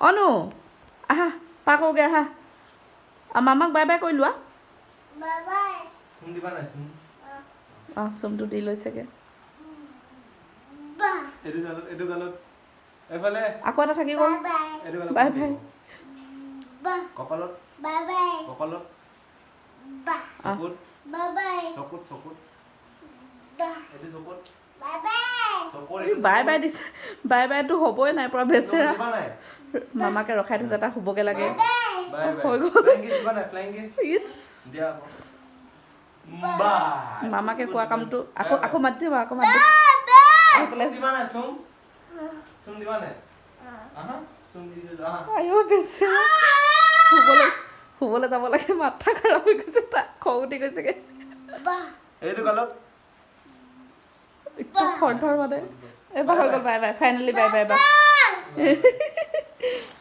অনু আহা পা কৰোঁগৈ আহা মামাক বাই বাই কৰি লোৱা অঁ চুমটো দি লৈছেগৈ আকৌ এটা থাকি গ'ল বাই বাই কপালত চকুত চকুত চকুত এইটো চকুত বাই বাই দিছে বাই বাইটো হ'বই নাই পৰা বেচেৰা মামাকে ৰখাই থৈছে তাক শুবগে লাগে হৈ গ'ল ইছ মামাকে কোৱা কামটো আকৌ আকৌ মাতি দিব আকৌ মাতি আইও বেচেৰা শুবলৈ যাব লাগে মাথা খাৰাপ হৈ গৈছে তাক খং উঠি গৈছেগে এইটো কালত একদম খৰ ধৰ মানে এবাৰ হৈ গ'ল bye bye finally bye bye bye